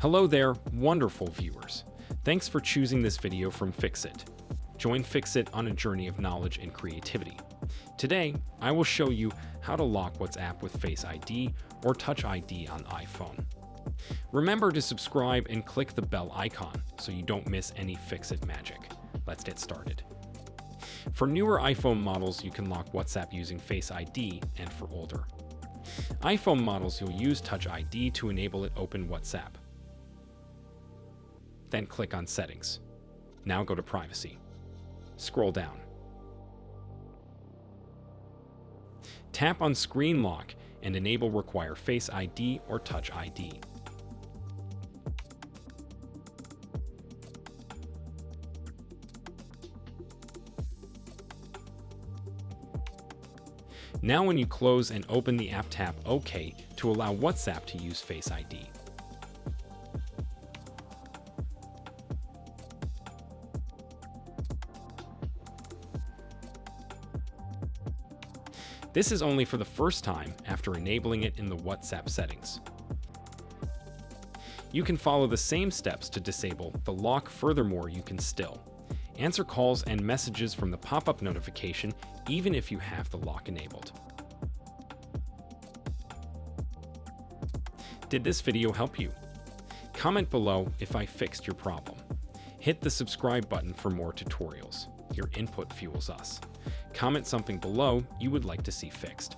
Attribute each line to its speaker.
Speaker 1: Hello there, wonderful viewers. Thanks for choosing this video from Fixit. Join Fixit on a journey of knowledge and creativity. Today, I will show you how to lock WhatsApp with Face ID or Touch ID on iPhone. Remember to subscribe and click the bell icon so you don't miss any Fixit magic. Let's get started. For newer iPhone models, you can lock WhatsApp using Face ID, and for older iPhone models, you'll use Touch ID to enable it open WhatsApp. Then click on Settings. Now go to Privacy. Scroll down. Tap on Screen Lock and enable Require Face ID or Touch ID. Now when you close and open the app, tap OK to allow WhatsApp to use Face ID. This is only for the first time after enabling it in the WhatsApp settings. You can follow the same steps to disable the lock. Furthermore, you can still answer calls and messages from the pop-up notification even if you have the lock enabled. Did this video help you? Comment below if I fixed your problem. Hit the subscribe button for more tutorials. Your input fuels us. Comment something below you would like to see fixed.